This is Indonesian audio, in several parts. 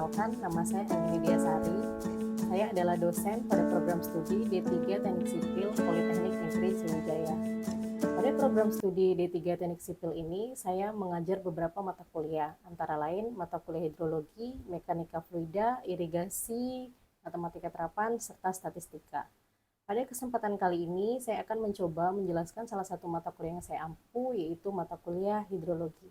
Perkenalkan, nama saya Anggi Diasari. Saya adalah dosen pada program studi D3 Teknik Sipil Politeknik Negeri Sriwijaya. Pada program studi D3 Teknik Sipil ini, saya mengajar beberapa mata kuliah, antara lain mata kuliah hidrologi, mekanika fluida, irigasi, matematika terapan, serta statistika. Pada kesempatan kali ini, saya akan mencoba menjelaskan salah satu mata kuliah yang saya ampu, yaitu mata kuliah hidrologi.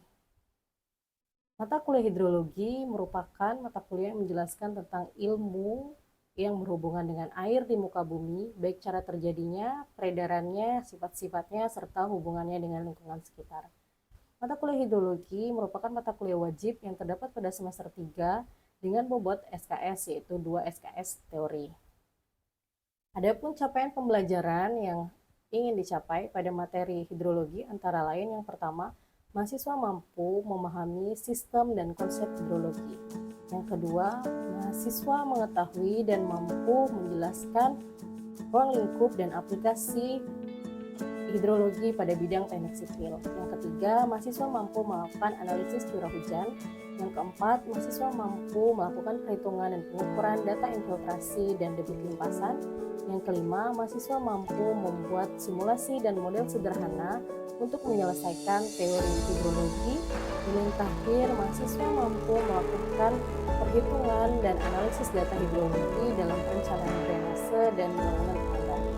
Mata kuliah hidrologi merupakan mata kuliah yang menjelaskan tentang ilmu yang berhubungan dengan air di muka bumi, baik cara terjadinya, peredarannya, sifat-sifatnya, serta hubungannya dengan lingkungan sekitar. Mata kuliah hidrologi merupakan mata kuliah wajib yang terdapat pada semester 3 dengan bobot SKS, yaitu 2 SKS teori. Adapun capaian pembelajaran yang ingin dicapai pada materi hidrologi antara lain yang pertama, mahasiswa mampu memahami sistem dan konsep hidrologi. Yang kedua, mahasiswa mengetahui dan mampu menjelaskan ruang lingkup dan aplikasi hidrologi pada bidang teknik sipil. Yang ketiga, mahasiswa mampu melakukan analisis curah hujan. Yang keempat, mahasiswa mampu melakukan perhitungan dan pengukuran data infiltrasi dan debit limpasan. Yang kelima, mahasiswa mampu membuat simulasi dan model sederhana untuk menyelesaikan teori hidrologi. Dan yang terakhir, mahasiswa mampu melakukan perhitungan dan analisis data hidrologi dalam perencanaan drainase dan bangunan pengendali.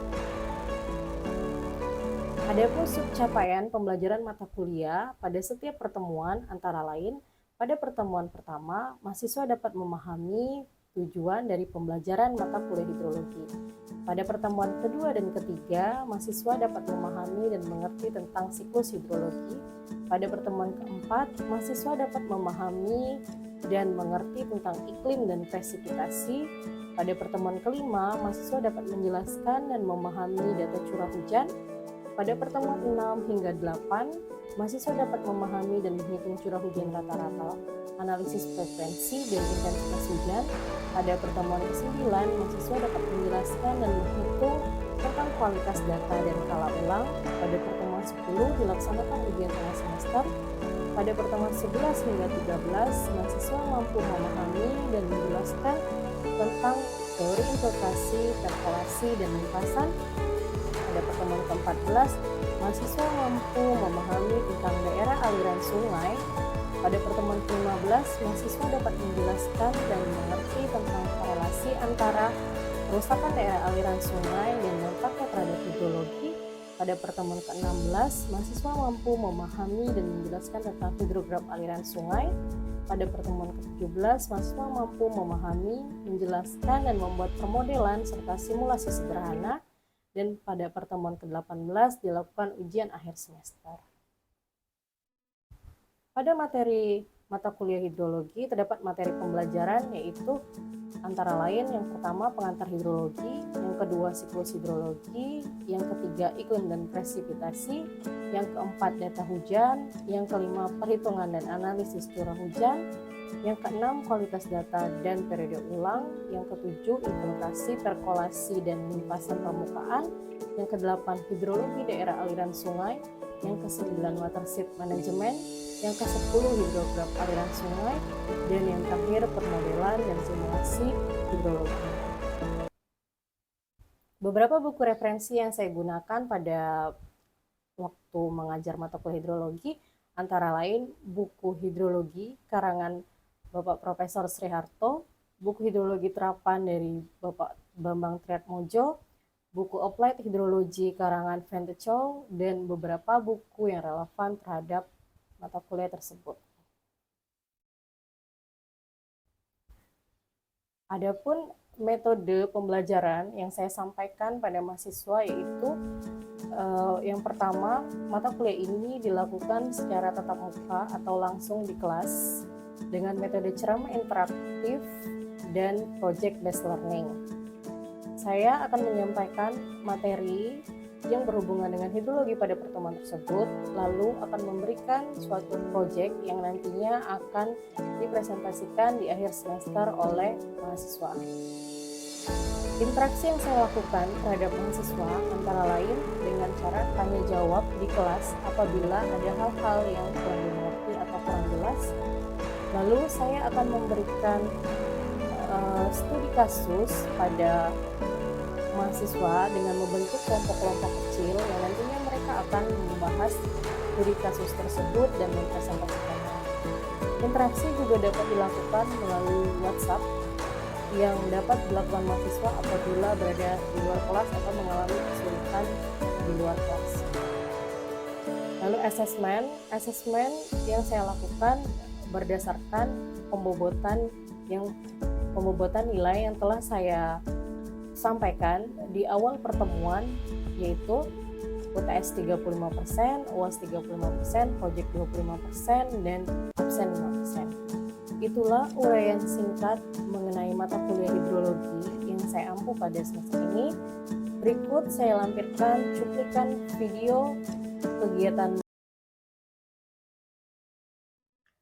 Adapun subcapaian pembelajaran mata kuliah pada setiap pertemuan antara lain, pada pertemuan pertama, mahasiswa dapat memahami tujuan dari pembelajaran mata kuliah hidrologi. Pada pertemuan kedua dan ketiga, mahasiswa dapat memahami dan mengerti tentang siklus hidrologi. Pada pertemuan keempat, mahasiswa dapat memahami dan mengerti tentang iklim dan presipitasi. Pada pertemuan kelima, mahasiswa dapat menjelaskan dan memahami data curah hujan. Pada pertemuan 6 hingga 8, mahasiswa dapat memahami dan menghitung curah hujan rata-rata, analisis frekuensi dan intensitas hujan. Pada pertemuan ke-9, mahasiswa dapat menjelaskan dan menghitung tentang kualitas data dan skala ulang. Pada pertemuan 10 dilaksanakan ujian tengah semester. Pada pertemuan 11 hingga 13, mahasiswa mampu memahami dan menjelaskan tentang teori infiltrasi, perkolasi, dan limpasan. Pada pertemuan ke-14, mahasiswa mampu memahami tentang daerah aliran sungai. Pada pertemuan ke-15, mahasiswa dapat menjelaskan dan mengerti tentang korelasi antara kerusakan daerah aliran sungai dan dampaknya terhadap hidrologi. Pada pertemuan ke-16, mahasiswa mampu memahami dan menjelaskan tentang hidrograf aliran sungai. Pada pertemuan ke-17, mahasiswa mampu memahami, menjelaskan, dan membuat permodelan serta simulasi sederhana. Dan pada pertemuan ke-18 dilakukan ujian akhir semester. Pada materi mata kuliah hidrologi terdapat materi pembelajaran yaitu antara lain yang pertama pengantar hidrologi, yang kedua siklus hidrologi, yang ketiga iklim dan presipitasi, yang keempat data hujan, yang kelima perhitungan dan analisis curah hujan, yang keenam kualitas data dan periode ulang, yang ketujuh infiltrasi, perkolasi, dan limpasan permukaan, yang kedelapan hidrologi daerah aliran sungai, yang ke-9 watershed management, yang ke-10 hidrograf aliran sungai, dan yang terakhir permodelan dan simulasi hidrologi. Beberapa buku referensi yang saya gunakan pada waktu mengajar mata kuliah hidrologi antara lain buku hidrologi karangan Bapak Profesor Sriharto, buku hidrologi terapan dari Bapak Bambang Triatmojo, buku Applied Hydrology karangan Van de Chow, dan beberapa buku yang relevan terhadap mata kuliah tersebut. Adapun metode pembelajaran yang saya sampaikan pada mahasiswa yaitu yang pertama, mata kuliah ini dilakukan secara tatap muka atau langsung di kelas dengan metode ceramah interaktif dan project based learning. Saya akan menyampaikan materi yang berhubungan dengan hidrologi pada pertemuan tersebut, lalu akan memberikan suatu proyek yang nantinya akan dipresentasikan di akhir semester oleh mahasiswa. Interaksi yang saya lakukan terhadap mahasiswa antara lain dengan cara tanya jawab di kelas apabila ada hal-hal yang kurang dimengerti atau kurang jelas. Lalu saya akan memberikan studi kasus pada mahasiswa dengan membentuk kelompok-kelompok kecil yang nantinya mereka akan membahas studi kasus tersebut dan mempresentasikannya. Interaksi juga dapat dilakukan melalui WhatsApp yang dapat dilakukan mahasiswa apabila berada di luar kelas atau mengalami kesulitan di luar kelas. Lalu asesmen yang saya lakukan berdasarkan pembobotan nilai yang telah saya sampaikan di awal pertemuan, yaitu UTS 35%, UAS 35%, Project 25%, dan absen 5%. Itulah uraian singkat mengenai mata kuliah hidrologi yang saya ampu pada semester ini. Berikut saya lampirkan cuplikan video kegiatan.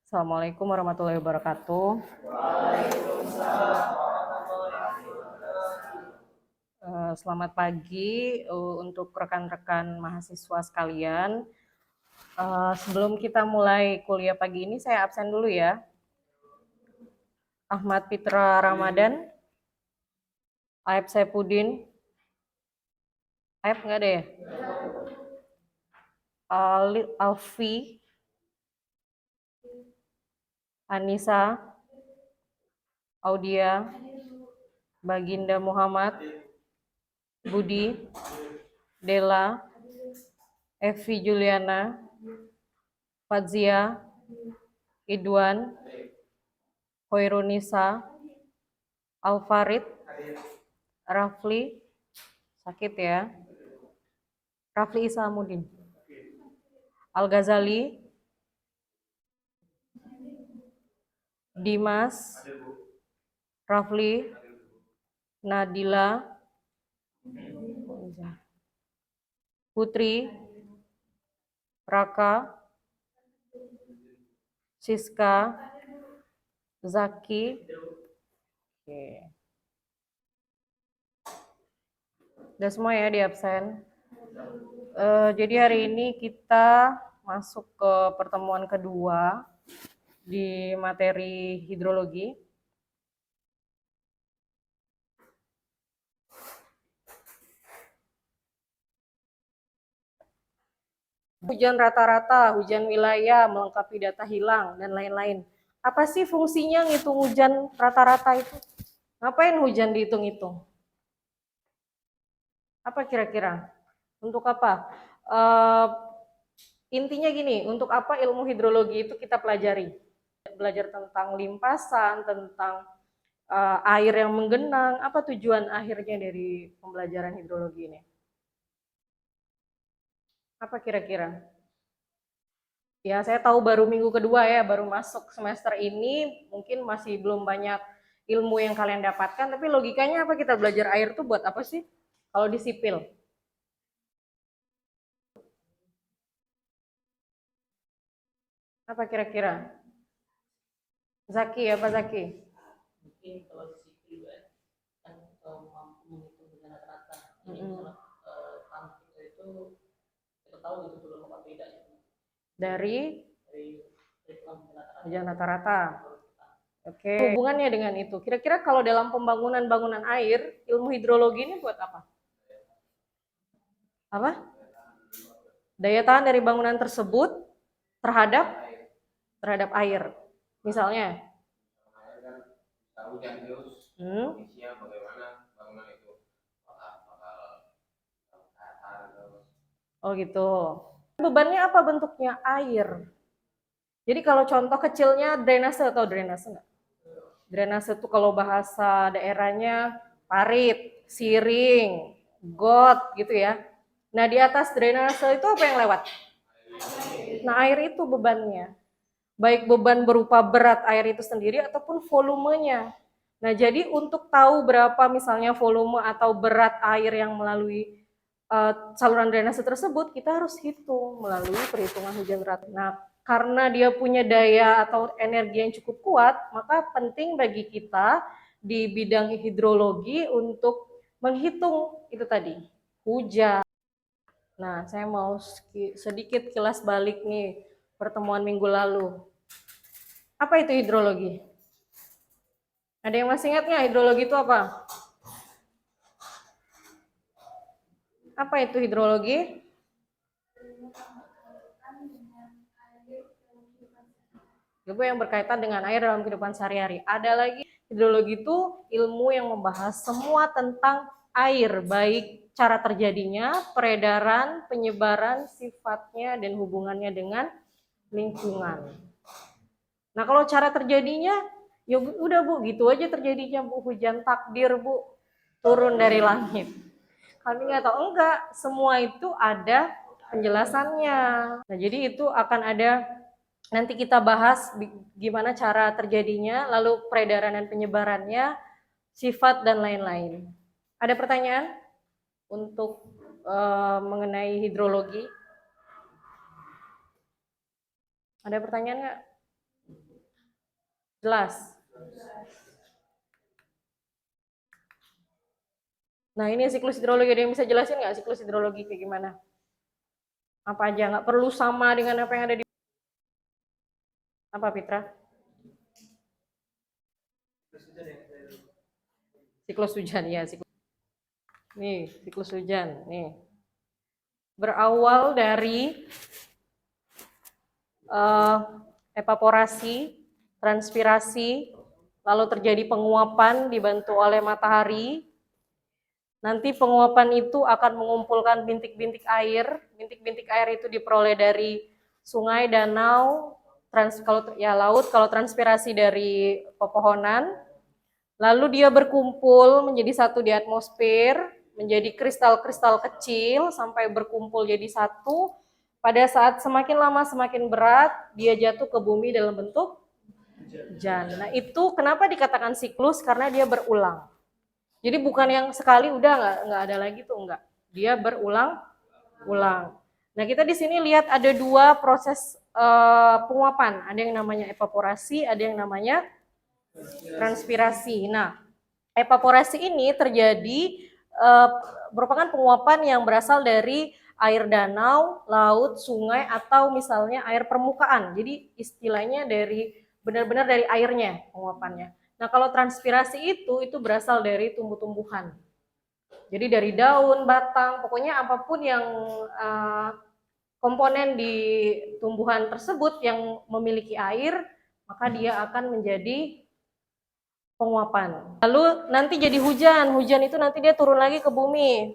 Assalamualaikum warahmatullahi wabarakatuh. Selamat pagi untuk rekan-rekan mahasiswa sekalian. Sebelum kita mulai kuliah pagi ini, saya absen dulu ya. Ahmad Fitra Ramadan, Aib Saipudin, Aib nggak ada ya? Alfi, Anissa, Audia, Baginda Muhammad, Budi, Dela, Evi Juliana, Fadzia, Idwan, Hoirunisa, Alfarid, Rafli, sakit ya, Rafli Isamuddin, Al-Ghazali, Dimas, Rafli, Nadila, Putri, Raka, Siska, Zaki. Oke. Udah semua ya di absen. Jadi hari ini kita masuk ke pertemuan kedua di materi hidrologi. Hujan rata-rata, hujan wilayah, melengkapi data hilang, dan lain-lain. Apa sih fungsinya ngitung hujan rata-rata itu? Ngapain hujan dihitung-hitung? Apa kira-kira? Untuk apa? Intinya gini, untuk apa ilmu hidrologi itu kita pelajari? Belajar tentang limpasan, tentang air yang menggenang. Apa tujuan akhirnya dari pembelajaran hidrologi ini? Apa kira-kira? Ya, saya tahu baru minggu kedua ya, baru masuk semester ini, mungkin masih belum banyak ilmu yang kalian dapatkan, tapi logikanya apa kita belajar air itu buat apa sih? Kalau di sipil. Apa kira-kira? Zaki ya, Pak Zaki? Mungkin kalau di sipil kan mampu menghitung dengan rata-rata. Jadi misalnya tanah itu kita tahu gitu dulu apa bedanya Dari hujan rata-rata. Oke. Hubungannya dengan itu, kira-kira kalau dalam pembangunan bangunan air, ilmu hidrologi ini buat apa? Apa? Daya tahan dari bangunan tersebut terhadap air. Misalnya, hujan terus, kondisinya bagaimana bangunan itu bakal oh gitu. Bebannya apa bentuknya? Air. Jadi kalau contoh kecilnya drainase, atau drainase enggak? Drainase itu kalau bahasa daerahnya parit, siring, got gitu ya. Nah di atas drainase itu apa yang lewat? Nah air itu bebannya. Baik beban berupa berat air itu sendiri ataupun volumenya. Nah jadi untuk tahu berapa misalnya volume atau berat air yang melalui saluran drainase tersebut, kita harus hitung melalui perhitungan hujan rata. Nah, karena dia punya daya atau energi yang cukup kuat, maka penting bagi kita di bidang hidrologi untuk menghitung itu tadi, hujan. Nah, saya mau sedikit kilas balik nih pertemuan minggu lalu. Apa itu hidrologi? Ada yang masih ingat nggak hidrologi itu apa? Apa itu hidrologi? Ilmu yang berkaitan dengan air dalam kehidupan sehari-hari. Ada lagi, hidrologi itu ilmu yang membahas semua tentang air, baik cara terjadinya, peredaran, penyebaran, sifatnya, dan hubungannya dengan lingkungan. Nah, kalau cara terjadinya, ya udah Bu, gitu aja terjadinya Bu, hujan takdir Bu, turun dari langit. Kami nggak tahu, enggak, semua itu ada penjelasannya. Nah, jadi itu akan ada, nanti kita bahas gimana cara terjadinya, lalu peredaran dan penyebarannya, sifat dan lain-lain. Ada pertanyaan untuk mengenai hidrologi? Ada pertanyaan nggak? Jelas? Nah, ini siklus hidrologi, ada yang bisa jelasin nggak siklus hidrologi kayak gimana? Apa aja, nggak perlu sama dengan apa yang ada di... Apa, Fitra? Siklus hujan, ya. Nih, siklus hujan, nih. Berawal dari evaporasi, transpirasi, lalu terjadi penguapan dibantu oleh matahari. Nanti penguapan itu akan mengumpulkan bintik-bintik air. Bintik-bintik air itu diperoleh dari sungai, danau, laut, kalau transpirasi dari pepohonan. Lalu dia berkumpul menjadi satu di atmosfer, menjadi kristal-kristal kecil sampai berkumpul jadi satu. Pada saat semakin lama semakin berat, dia jatuh ke bumi dalam bentuk hujan. Nah, itu kenapa dikatakan siklus? Karena dia berulang. Jadi bukan yang sekali udah nggak ada lagi tuh, enggak. Dia berulang-ulang. Nah, kita di sini lihat ada dua proses penguapan. Ada yang namanya evaporasi, ada yang namanya transpirasi. Nah, evaporasi ini terjadi merupakan penguapan yang berasal dari air danau, laut, sungai, atau misalnya air permukaan. Jadi istilahnya dari benar-benar dari airnya penguapannya. Nah, kalau transpirasi itu berasal dari tumbuh-tumbuhan. Jadi dari daun, batang, pokoknya apapun yang komponen di tumbuhan tersebut yang memiliki air, maka dia akan menjadi penguapan. Lalu nanti jadi hujan. Hujan itu nanti dia turun lagi ke bumi.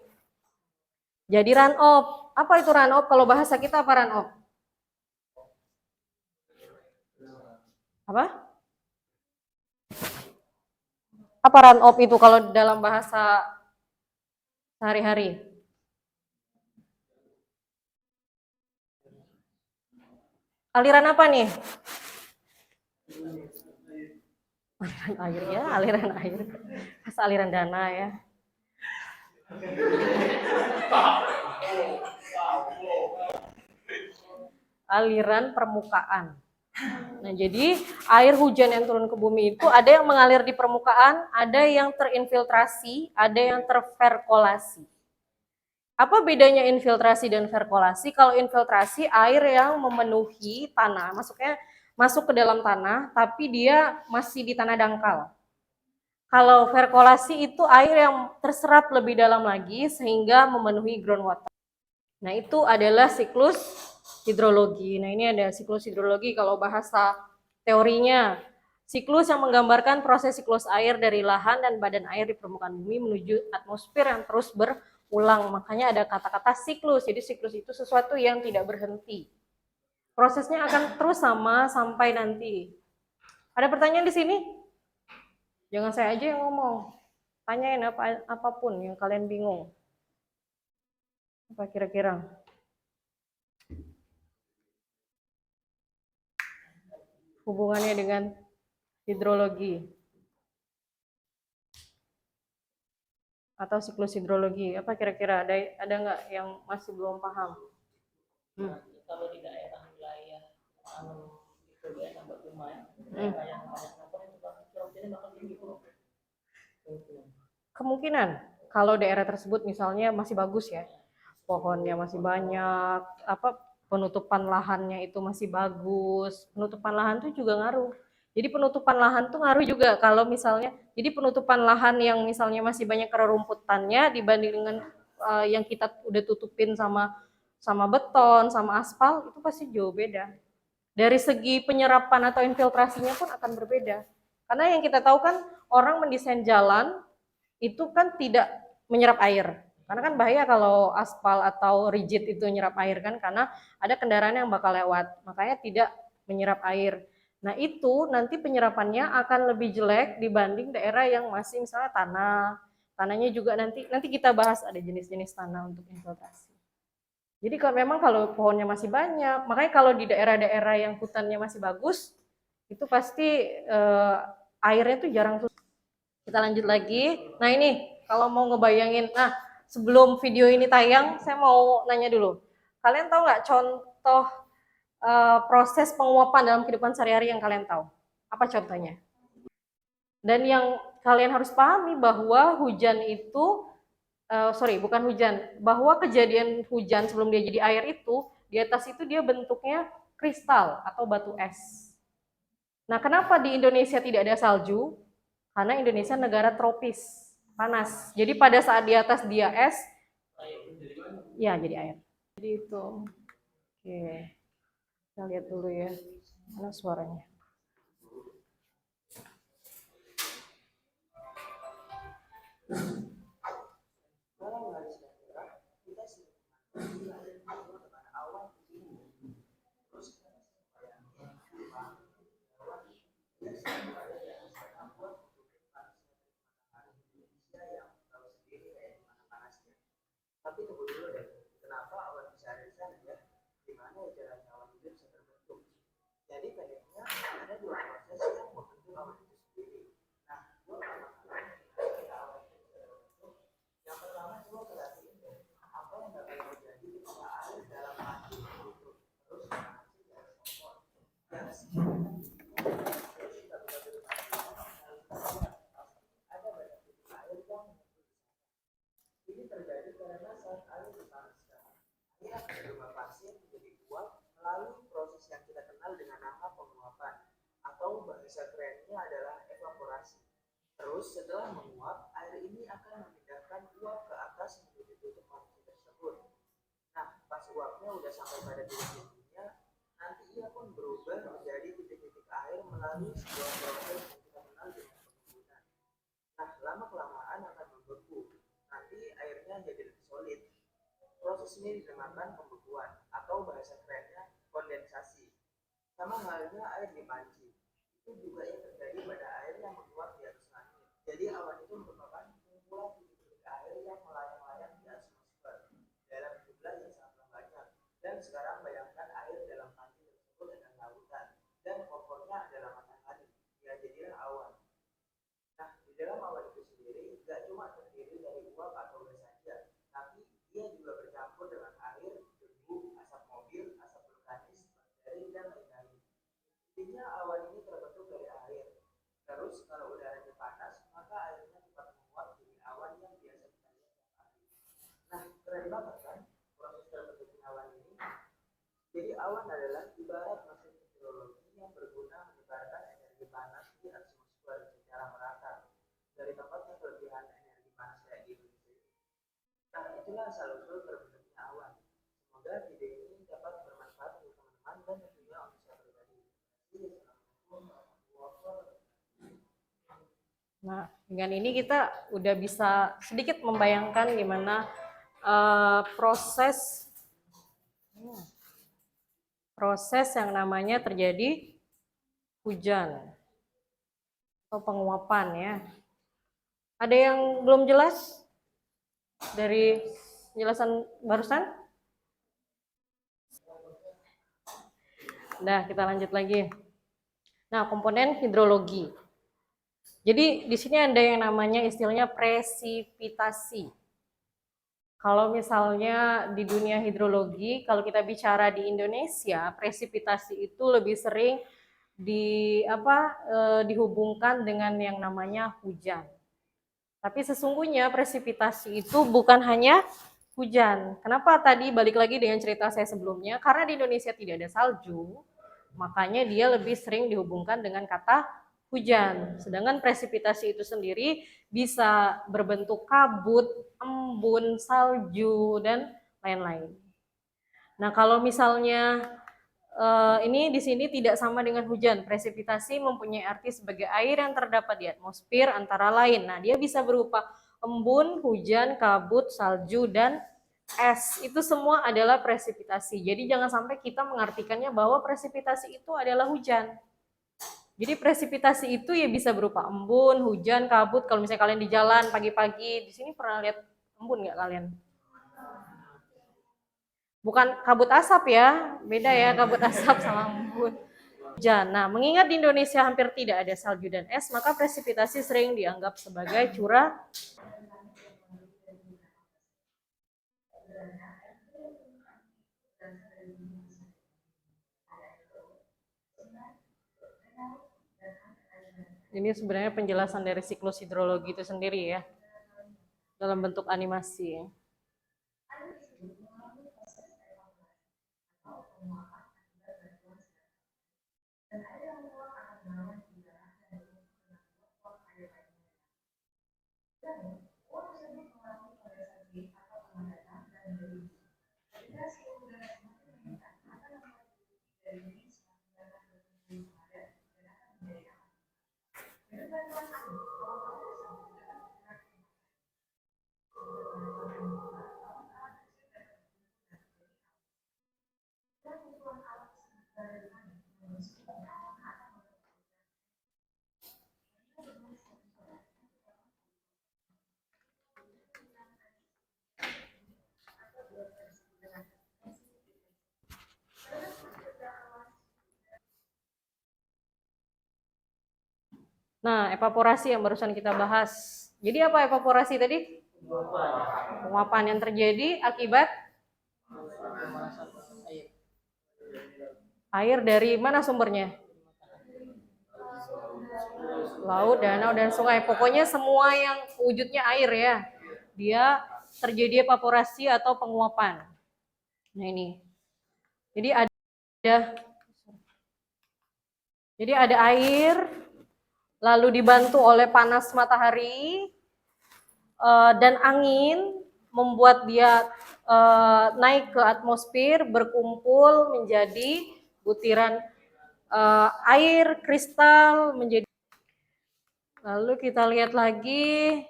Jadi run off. Apa itu run off? Kalau bahasa kita apa run off? Apa? Apa run off itu kalau dalam bahasa sehari-hari? Aliran apa nih? Aliran air ya, aliran air. Pas aliran dana ya. Aliran permukaan. Nah, jadi air hujan yang turun ke bumi itu ada yang mengalir di permukaan, ada yang terinfiltrasi, ada yang terperkolasi. Apa bedanya infiltrasi dan perkolasi? Kalau infiltrasi air yang memenuhi tanah, masuk ke dalam tanah, tapi dia masih di tanah dangkal. Kalau perkolasi itu air yang terserap lebih dalam lagi sehingga memenuhi groundwater. Nah, itu adalah siklus hidrologi. Nah, ini ada siklus hidrologi kalau bahasa teorinya. Siklus yang menggambarkan proses siklus air dari lahan dan badan air di permukaan bumi menuju atmosfer yang terus berulang. Makanya ada kata-kata siklus. Jadi siklus itu sesuatu yang tidak berhenti. Prosesnya akan terus sama sampai nanti. Ada pertanyaan di sini? Jangan saya aja yang ngomong. Tanyain apapun yang kalian bingung. Apa kira-kira? Hubungannya dengan hidrologi atau siklus hidrologi, apa kira-kira ada nggak yang masih belum paham? Kalau di daerah wilayah itu daerah Batuman, daerah yang banyak sampah itu curah bakal tinggi kok. Kemungkinan kalau daerah tersebut misalnya masih bagus ya, pohonnya masih banyak, apa penutupan lahannya itu masih bagus. Penutupan lahan itu juga ngaruh. Jadi penutupan lahan tuh ngaruh juga kalau misalnya, jadi penutupan lahan yang misalnya masih banyak rerumputannya dibanding dengan yang kita udah tutupin sama beton, sama aspal, itu pasti jauh beda. Dari segi penyerapan atau infiltrasinya pun akan berbeda. Karena yang kita tahu kan orang mendesain jalan itu kan tidak menyerap air. Karena kan bahaya kalau aspal atau rigid itu menyerap air kan, karena ada kendaraan yang bakal lewat, makanya tidak menyerap air. Nah itu nanti penyerapannya akan lebih jelek dibanding daerah yang masih misalnya tanahnya juga nanti kita bahas ada jenis-jenis tanah untuk infiltrasi. Jadi kalau memang kalau pohonnya masih banyak, makanya kalau di daerah-daerah yang hutannya masih bagus, itu pasti airnya tuh jarang. Kita lanjut lagi. Nah ini kalau mau ngebayangin, nah sebelum video ini tayang, saya mau nanya dulu. Kalian tahu nggak contoh proses penguapan dalam kehidupan sehari-hari yang kalian tahu? Apa contohnya? Dan yang kalian harus pahami bahwa hujan itu, bukan hujan, bahwa kejadian hujan sebelum dia jadi air itu, di atas itu dia bentuknya kristal atau batu es. Nah kenapa di Indonesia tidak ada salju? Karena Indonesia negara tropis, panas. Jadi pada saat di atas dia es, ya jadi air. Jadi itu. Oke. Kita lihat dulu ya. Mana suaranya? Tapi tunggu dulu deh, kenapa awan bisa ada di sana ya? Gimana caranya awan itu bisa terbentuk? Jadi pendeknya ada dua proses yang membentuk awan itu sendiri. Nah, dua pertama ketika awan itu terbentuk, yang pertama coba perhatiin deh, apa yang bakal terjadi ketika air dalam hati itu terus menghasilkan dari kompor. Yang ini terjadi karena saat air dipanaskan, air akan berubah pasir menjadi uap melalui proses yang kita kenal dengan nama penguapan, atau bahasa kerennya adalah evaporasi. Terus setelah menguap, air ini akan memindahkan uap ke atas menuju tutup panci tersebut. Nah, pas uapnya udah sampai pada titik-titiknya, nanti ia pun berubah menjadi titik-titik air melalui sebuah proses yang kita kenal dengan penguapan. Nah, lama-kelamaan akan membeku. Nanti airnya jadi lebih solid. Proses ini dinamakan pembekuan atau bahasa kerennya kondensasi. Sama halnya air di panci. Itu juga yang terjadi pada air yang menguap di atas langit. Jadi awan itu merupakan kumpulan titik-titik air yang melayang-layang di atmosfer dalam jumlah yang sangat banyak. Dan sekarang bayangkan air dalam panci tersebut adalah lautan dan kompornya adalah matahari. Ya jadilah awan. Nah, di dalam awan itu sendiri gak cuma terdiri dari uap atau gas saja, tapi dia juga bercampur dengan air, debu, asap mobil, asap vulkanis, bakteri, dan lain-lain. Intinya awan ini terbentuk dari air. Terus kalau udaranya panas, maka airnya cepat menguap jadi awan yang biasa kita lihat setiap hari. Nah, keren banget kan proses terbentuknya awan ini? Jadi awan adalah ibarat mesin hidrologi yang berguna menyebarkan energi panas di atmosfer secara merata dari tempat yang kelebihan energi panas kayak di Indonesia. Nah, itulah asal-usul terbentuknya awan. Semoga video ini dapat bermanfaat untuk teman-teman dan tentunya untuk saya pribadi. Nah, dengan ini kita udah bisa sedikit membayangkan gimana proses yang namanya terjadi hujan atau penguapan ya. Ada yang belum jelas dari penjelasan barusan? Nah, kita lanjut lagi. Nah, komponen hidrologi. Jadi di sini ada yang namanya istilahnya presipitasi. Kalau misalnya di dunia hidrologi, kalau kita bicara di Indonesia, presipitasi itu lebih sering dihubungkan dengan yang namanya hujan. Tapi sesungguhnya presipitasi itu bukan hanya hujan. Kenapa tadi balik lagi dengan cerita saya sebelumnya? Karena di Indonesia tidak ada salju, Makanya dia lebih sering dihubungkan dengan kata hujan. Sedangkan presipitasi itu sendiri bisa berbentuk kabut, embun, salju, dan lain-lain. Nah, kalau misalnya ini di sini tidak sama dengan hujan. Presipitasi mempunyai arti sebagai air yang terdapat di atmosfer antara lain. Nah, dia bisa berupa embun, hujan, kabut, salju, dan es. Itu semua adalah presipitasi. Jadi jangan sampai kita mengartikannya bahwa presipitasi itu adalah hujan. Jadi presipitasi itu ya bisa berupa embun, hujan, kabut. Kalau misalnya kalian di jalan pagi-pagi, di sini pernah lihat embun nggak kalian? Bukan kabut asap ya, beda ya kabut asap sama embun. Hujan. Nah, mengingat di Indonesia hampir tidak ada salju dan es, maka presipitasi sering dianggap sebagai curah. Ini sebenarnya penjelasan dari siklus hidrologi itu sendiri ya, dalam bentuk animasi. Nah, evaporasi yang barusan kita bahas. Jadi apa evaporasi tadi? Penguapan yang terjadi akibat air dari mana sumbernya? Laut, danau, dan sungai. Pokoknya semua yang wujudnya air ya. Dia terjadi evaporasi atau penguapan. Nah ini. Jadi ada air, lalu dibantu oleh panas matahari dan angin, membuat dia naik ke atmosfer, berkumpul menjadi butiran air kristal menjadi. Lalu kita lihat lagi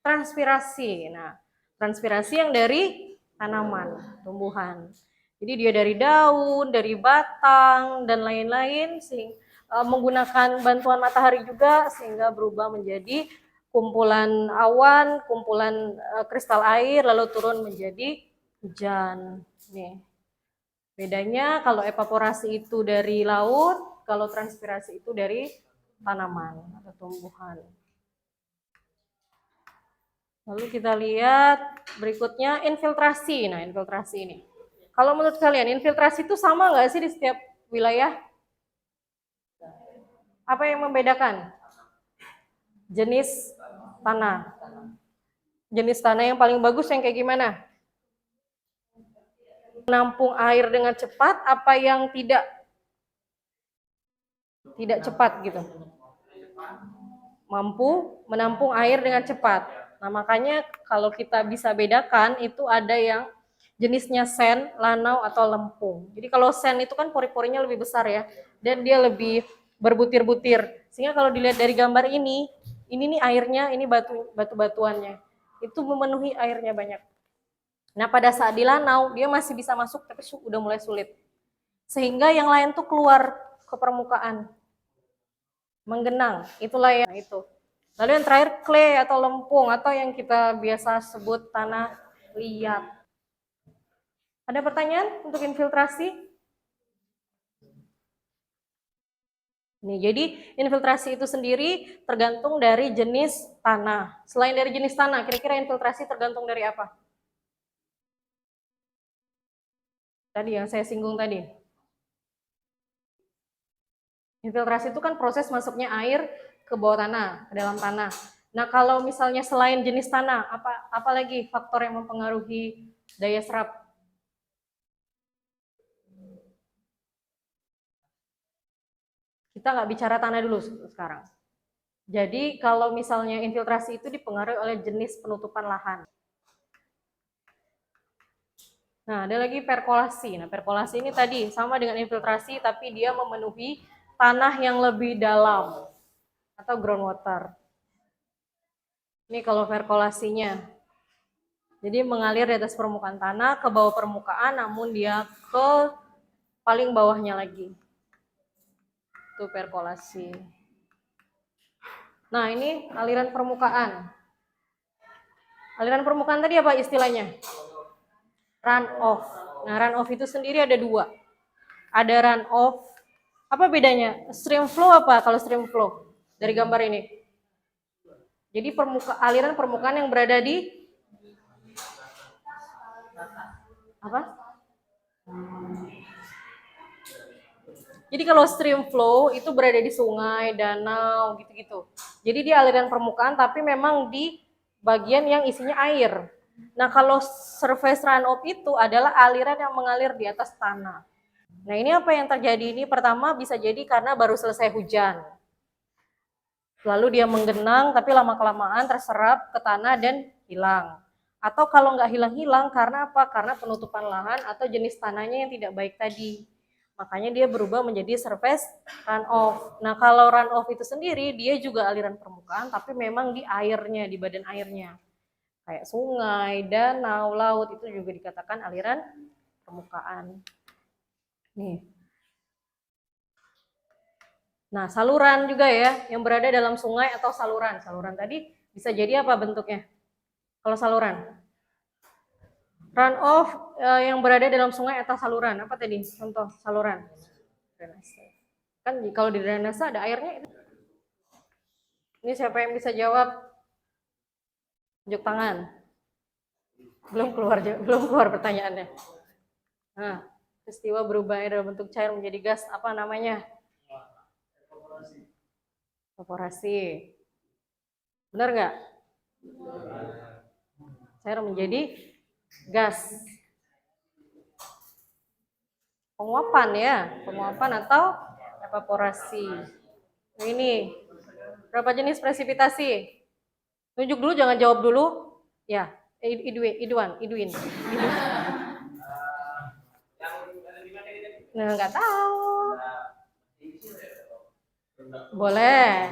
transpirasi. Nah, transpirasi yang dari tanaman, tumbuhan. Jadi dia dari daun, dari batang dan lain-lain, menggunakan bantuan matahari juga sehingga berubah menjadi kumpulan awan, kumpulan kristal air, lalu turun menjadi hujan. Nih. Bedanya kalau evaporasi itu dari laut, kalau transpirasi itu dari tanaman atau tumbuhan. Lalu kita lihat berikutnya infiltrasi. Nah, infiltrasi ini. Kalau menurut kalian infiltrasi itu sama nggak sih di setiap wilayah? Apa yang membedakan? Jenis tanah. Jenis tanah yang paling bagus yang kayak gimana? Menampung air dengan cepat, apa yang tidak cepat gitu? Mampu menampung air dengan cepat. Nah, makanya kalau kita bisa bedakan itu ada yang jenisnya sen, lanau, atau lempung. Jadi kalau sen itu kan pori-porinya lebih besar ya, dan dia lebih berbutir-butir. Sehingga kalau dilihat dari gambar ini nih airnya, ini batu-batuannya. Itu memenuhi airnya banyak. Nah, pada saat di lanau, dia masih bisa masuk, tapi udah mulai sulit. Sehingga yang lain tuh keluar ke permukaan. Menggenang, itulah yang itu. Lalu yang terakhir clay atau lempung, atau yang kita biasa sebut tanah liat. Ada pertanyaan untuk infiltrasi? Nih, jadi infiltrasi itu sendiri tergantung dari jenis tanah. Selain dari jenis tanah, kira-kira infiltrasi tergantung dari apa? Tadi yang saya singgung tadi. Infiltrasi itu kan proses masuknya air ke bawah tanah, ke dalam tanah. Nah, kalau misalnya selain jenis tanah, apa lagi faktor yang mempengaruhi daya serap? Kita nggak bicara tanah dulu sekarang. Jadi kalau misalnya infiltrasi itu dipengaruhi oleh jenis penutupan lahan. Nah, ada lagi perkolasi. Nah, perkolasi ini tadi sama dengan infiltrasi, tapi dia memenuhi tanah yang lebih dalam atau groundwater. Ini kalau perkolasinya. Jadi mengalir di atas permukaan tanah ke bawah permukaan, namun dia ke paling bawahnya lagi. Itu perkolasi. Nah, ini aliran permukaan. Aliran permukaan tadi apa istilahnya? Runoff. Nah, runoff itu sendiri ada dua. Ada runoff. Apa bedanya? Stream flow apa kalau stream flow? Dari gambar ini. Jadi aliran permukaan yang berada di apa? Jadi kalau stream flow itu berada di sungai, danau, gitu-gitu. Jadi dia aliran permukaan tapi memang di bagian yang isinya air. Nah kalau surface runoff itu adalah aliran yang mengalir di atas tanah. Nah ini apa yang terjadi ini? Pertama bisa jadi karena baru selesai hujan. Lalu dia menggenang tapi lama-kelamaan terserap ke tanah dan hilang. Atau kalau nggak hilang-hilang karena apa? Karena penutupan lahan atau jenis tanahnya yang tidak baik tadi. Makanya dia berubah menjadi surface runoff. Nah kalau runoff itu sendiri dia juga aliran permukaan tapi memang di airnya, di badan airnya. Kayak sungai, danau, laut itu juga dikatakan aliran permukaan. Nih. Nah saluran juga ya yang berada dalam sungai atau saluran. Saluran tadi bisa jadi apa bentuknya? Kalau saluran? Runoff yang berada dalam sungai atau saluran. Apa tadi? Contoh saluran. Drainase. Kan kalau di drainase ada airnya. Ini siapa yang bisa jawab? Tunjuk tangan. Belum keluar pertanyaannya. Nah, peristiwa berubah air dalam bentuk cair menjadi gas. Apa namanya? Evaporasi. Benar nggak? Cair menjadi gas. Penguapan ya, penguapan atau evaporasi. Nah, ini berapa jenis presipitasi? Tunjuk dulu, jangan jawab dulu. Ya, Idwin. Nah, nggak tahu. Boleh.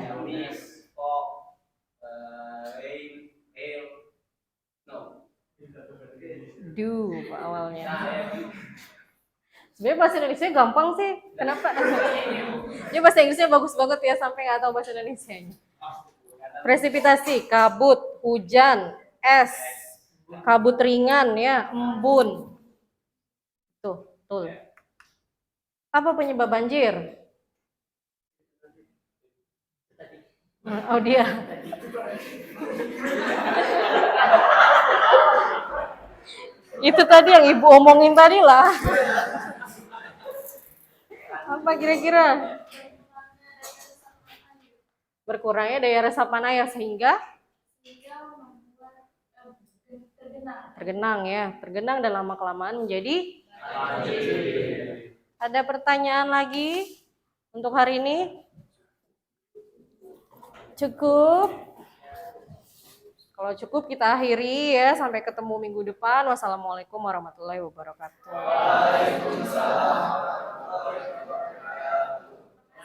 Awalnya. Sebenarnya bahasa Indonesia gampang sih. Kenapa? Ini bahasa Inggrisnya bagus banget ya sampai nggak tahu bahasa Indonesianya. Presipitasi, kabut, hujan, es, kabut ringan ya, embun. Tuh. Apa penyebab banjir? Oh dia. Itu tadi yang ibu omongin tadi lah. Apa kira-kira? Berkurangnya daya resapan air sehingga tergenang ya. Tergenang dan lama-kelamaan menjadi banjir. Ada pertanyaan lagi untuk hari ini? Cukup? Kalau cukup kita akhiri ya, sampai ketemu minggu depan. Wassalamualaikum warahmatullahi wabarakatuh. Waalaikumsalam.